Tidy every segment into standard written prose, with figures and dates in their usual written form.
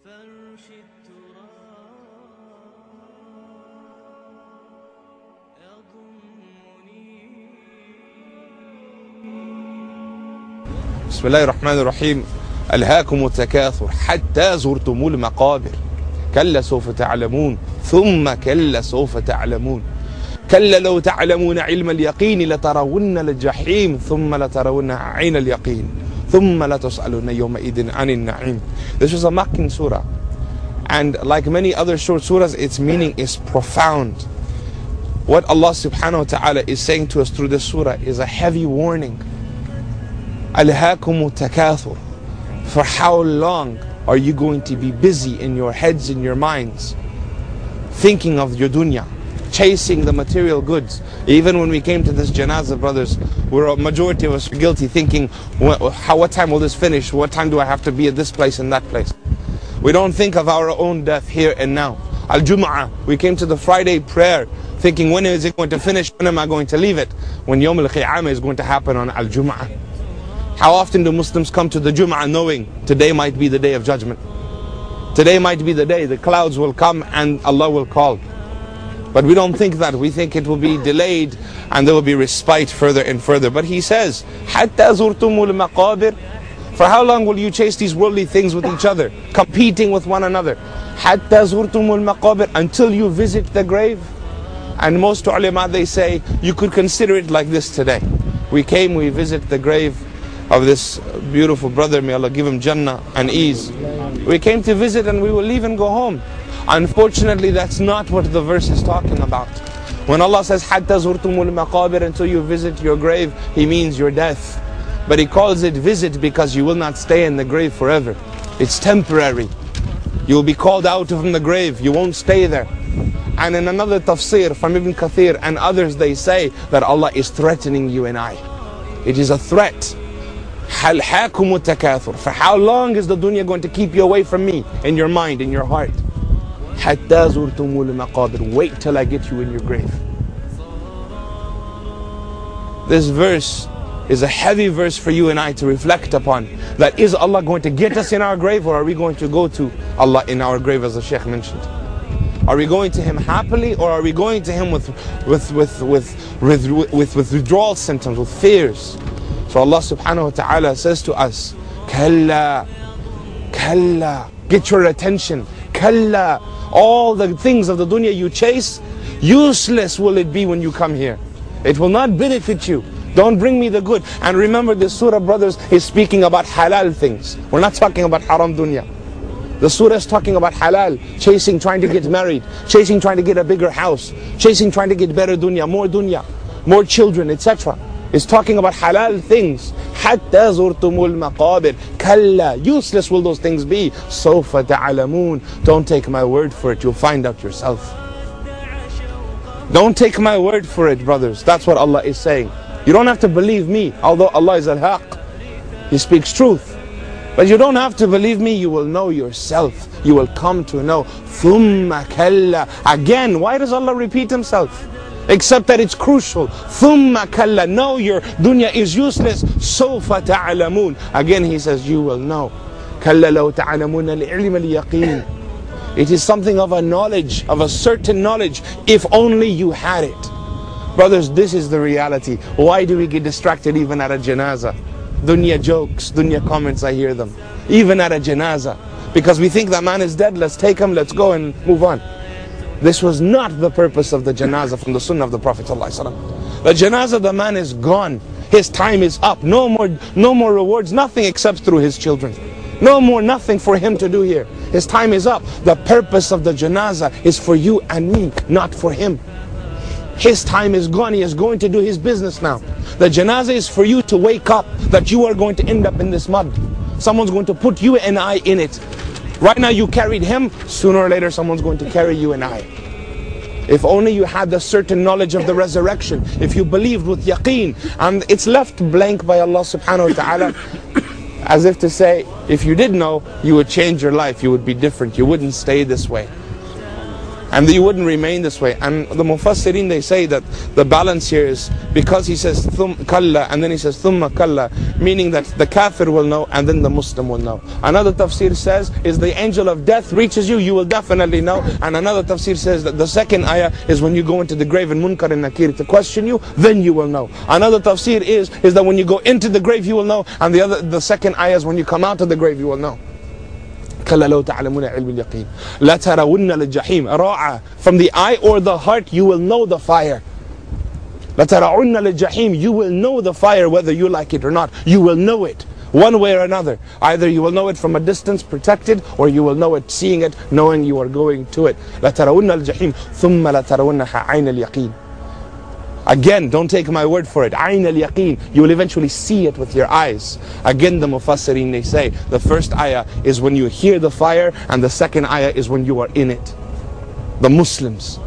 بسم الله الرحمن الرحيم. ألهاكم التكاثر حتى زرتم المقابر كلا سوف تعلمون ثم كلا سوف تعلمون كلا لو تعلمون علم اليقين لترون الجحيم ثم لترون عين اليقين ثم لتسألون يومئذ عن النعيم. This is a Makki surah, and like many other short surahs, its meaning is profound. What Allah subhanahu wa ta'ala is saying to us through this surah is a heavy warning. Alhaakum Takathur. For how long are you going to be busy in your heads and your minds, thinking of your dunya, chasing the material goods? Even when we came to this Janaza, brothers, a majority of us were guilty, thinking, what time will this finish? What time do I have to be at this place and that place? We don't think of our own death here and now. Al-Jum'ah, we came to the Friday prayer, thinking, when is it going to finish? When am I going to leave it? When Yawm al-Qiyamah is going to happen on Al-Jum'ah. How often do Muslims come to the Jum'ah knowing today might be the day of judgment? Today might be the day the clouds will come and Allah will call. But we don't think that. We think it will be delayed and there will be respite further and further. But He says, حَتَّى زُرْتُمُ الْمَقَابِرِ. For how long will you chase these worldly things with each other, competing with one another? حَتَّى زُرْتُمُ الْمَقَابِرِ. Until you visit the grave. And most ulama, they say, you could consider it like this today. We came, we visit the grave of this beautiful brother, may Allah give him Jannah and ease. We came to visit and we will leave and go home. Unfortunately, that's not what the verse is talking about. When Allah says, حَتَّى زُرْتُمُ الْمَقَابِرِ, until you visit your grave, He means your death. But He calls it visit because you will not stay in the grave forever. It's temporary. You will be called out from the grave. You won't stay there. And in another tafsir from Ibn Kathir and others, they say that Allah is threatening you and I. It is a threat. أَلْهَاكُمُ التَّكَاثُرِ. For how long is the dunya going to keep you away from me, in your mind, in your heart? حَتَّى زُرْتُمُ الْمَقَابِرِ. Wait till I get you in your grave. This verse is a heavy verse for you and I to reflect upon. That is Allah going to get us in our grave, or are we going to go to Allah in our grave, as the Shaykh mentioned? Are we going to Him happily, or are we going to Him with withdrawal symptoms, with fears? So Allah subhanahu wa ta'ala says to us, Kalla, Kalla, get your attention. Kalla, all the things of the dunya you chase, useless will it be when you come here. It will not benefit you. Don't bring me the good. And remember, this surah, brothers, is speaking about halal things. We're not talking about haram dunya. The surah is talking about halal, chasing, trying to get married, chasing, trying to get a bigger house, chasing, trying to get better dunya, more children, etc. It's talking about halal things. حَتَّى زُرْتُمُ الْمَقَابِرِ. Kalla, useless will those things be. سَوْفَ تَعْلَمُونَ. Don't take my word for it, you'll find out yourself. Don't take my word for it, brothers. That's what Allah is saying. You don't have to believe me, although Allah is al-haq. He speaks truth. But you don't have to believe me, you will know yourself. You will come to know. ثُمَّ كَلَّا. Again, why does Allah repeat Himself? Except that it's crucial. ثُمَّ كَلَّا. No, your dunya is useless. سَوْفَ تَعْلَمُونَ. Again He says, you will know. كَلَّا لَوْ تَعْلَمُونَ الْعِلْمَ الْيَقِينَ. It is something of a knowledge, of a certain knowledge, if only you had it. Brothers, this is the reality. Why do we get distracted even at a Janaza? Dunya jokes, dunya comments, I hear them. Even at a Janaza. Because we think that man is dead, let's take him, let's go and move on. This was not the purpose of the Janaza from the Sunnah of the Prophet ﷺ. The Janaza, the man is gone. His time is up. No more rewards, nothing except through his children. No more, nothing for him to do here. His time is up. The purpose of the Janaza is for you and me, not for him. His time is gone. He is going to do his business now. The Janaza is for you to wake up that you are going to end up in this mud. Someone's going to put you and I in it. Right now you carried him, sooner or later someone's going to carry you and I. If only you had the certain knowledge of the resurrection, if you believed with yaqeen, and it's left blank by Allah subhanahu wa ta'ala, as if to say, if you did know, you would change your life, you would be different, you wouldn't stay this way. And you wouldn't remain this way. And the Mufassirin, they say that the balance here is because he says kalla and then he says thumma kalla, meaning that the kafir will know and then the Muslim will know. Another tafsir says is the angel of death reaches you, you will definitely know. And another tafsir says that the second ayah is when you go into the grave and Munkar and Nakir to question you, then you will know. Another tafsir is that when you go into the grave you will know, and the second ayah is when you come out of the grave you will know. كلا لو تعلمون علم اليقين لا ترون الجحيم راعة, from the eye or the heart you will know the fire. لا ترون الجحيم, you will know the fire whether you like it or not. You will know it one way or another. Either you will know it from a distance protected, or you will know it seeing it, knowing you are going to it. لا ترون الجحيم ثم لا ترونها عين اليقين. Again, don't take my word for it. Ayn al-yaqeen, you will eventually see it with your eyes. Again, the Mufassirin, they say, the first ayah is when you hear the fire, and the second ayah is when you are in it. The Muslims,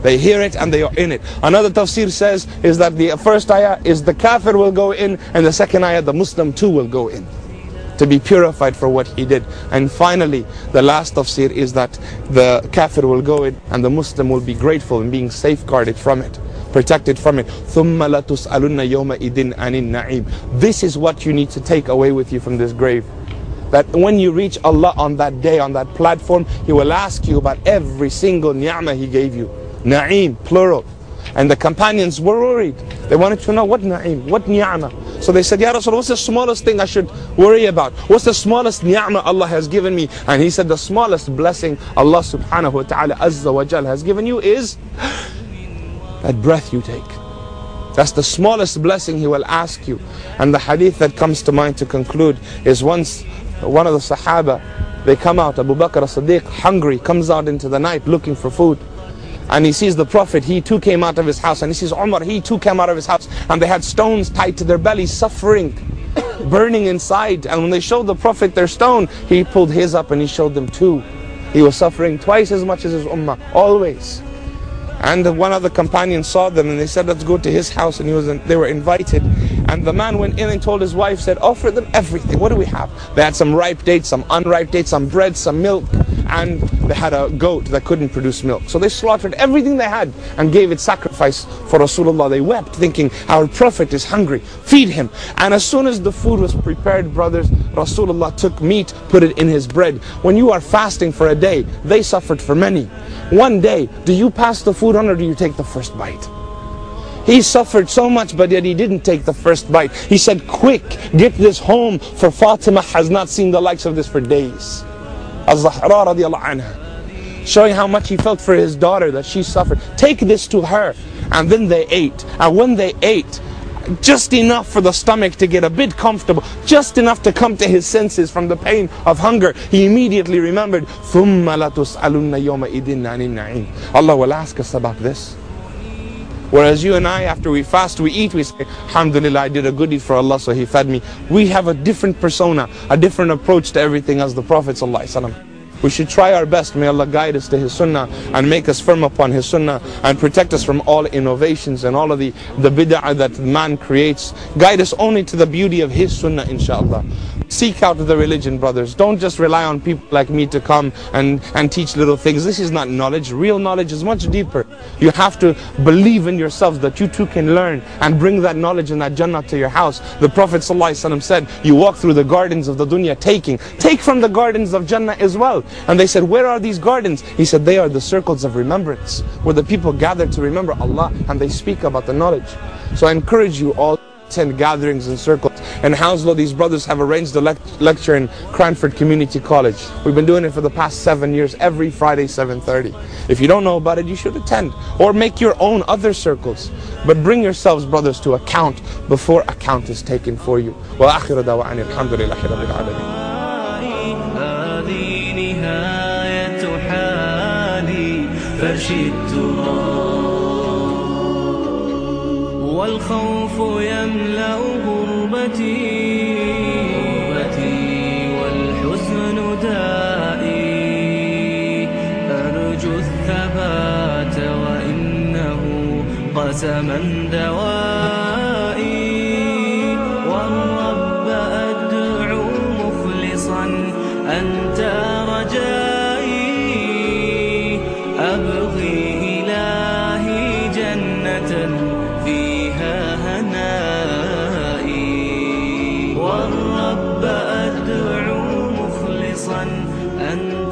they hear it and they are in it. Another tafsir says, is that the first ayah is the kafir will go in, and the second ayah, the Muslim too will go in, to be purified for what he did. And finally, the last tafsir is that the kafir will go in, and the Muslim will be grateful and being safeguarded from it, protected from it. ثُمَّ لَتُسْأَلُنَّ يَوْمَئِذٍ عَنِ النَّعِيمِ. This is what you need to take away with you from this grave. That when you reach Allah on that day, on that platform, He will ask you about every single ni'mah He gave you. Na'im, plural. And the companions were worried. They wanted to know what na'im, what ni'mah. So they said, Ya Rasul, what's the smallest thing I should worry about? What's the smallest ni'mah Allah has given me? And He said, the smallest blessing Allah subhanahu wa ta'ala azza wa jal has given you is that breath you take. That's the smallest blessing He will ask you. And the hadith that comes to mind to conclude is once one of the Sahaba, they come out, Abu Bakr as-Siddiq, hungry, comes out into the night looking for food. And he sees the Prophet, he too came out of his house. And he sees Umar, he too came out of his house. And they had stones tied to their bellies, suffering, burning inside. And when they showed the Prophet their stone, he pulled his up and he showed them too. He was suffering twice as much as his ummah, always. And one of the companions saw them and they said, let's go to his house, and they were invited. And the man went in and told his wife, said, offer them everything. What do we have? They had some ripe dates, some unripe dates, some bread, some milk, and they had a goat that couldn't produce milk. So they slaughtered everything they had and gave it sacrifice for Rasulullah. They wept, thinking, our Prophet is hungry, feed him. And as soon as the food was prepared, brothers, Rasulullah took meat, put it in his bread. When you are fasting for a day, they suffered for many. One day, do you pass the food on, or do you take the first bite? He suffered so much, but yet he didn't take the first bite. He said, quick, get this home, for Fatima has not seen the likes of this for days. Az-Zahra radiallahu anha, showing how much he felt for his daughter, that she suffered. Take this to her. And then they ate. And when they ate, just enough for the stomach to get a bit comfortable, just enough to come to his senses from the pain of hunger, he immediately remembered, ثُمَّ لَتُسْأَلُنَّ يَوْمَئِذٍ عَنِ النَّعِيمِ. Allah will ask us about this. Whereas you and I, after we fast, we eat, we say, Alhamdulillah, I did a good deed for Allah, so He fed me. We have a different persona, a different approach to everything as the Prophet ﷺ. We should try our best. May Allah guide us to His Sunnah and make us firm upon His Sunnah and protect us from all innovations and all of the bid'ah that man creates. Guide us only to the beauty of His Sunnah, inshallah. Seek out the religion, brothers. Don't just rely on people like me to come and teach little things. This is not knowledge. Real knowledge is much deeper. You have to believe in yourselves that you too can learn and bring that knowledge and that Jannah to your house. The Prophet ﷺ said, you walk through the gardens of the dunya taking. Take from the gardens of Jannah as well. And they said, where are these gardens? He said, they are the circles of remembrance, where the people gather to remember Allah and they speak about the knowledge. So I encourage you all to attend gatherings and circles. And Hounslow, these brothers have arranged a lecture in Cranford Community College. We've been doing it for the past 7 years, every Friday, 7:30. If you don't know about it, you should attend. Or make your own other circles. But bring yourselves, brothers, to account before account is taken for you. Wa akhiru da'wa'ani alhamdulillahi rabbil alamin. والخوف يملأ غربتي والحزن دائي أرجو الثبات وإنه قسما دوائي والرب أدعو مخلصا أنت رجائي أبغي إلهي جنة فيها هنائي والرب أدعو مخلصا أنت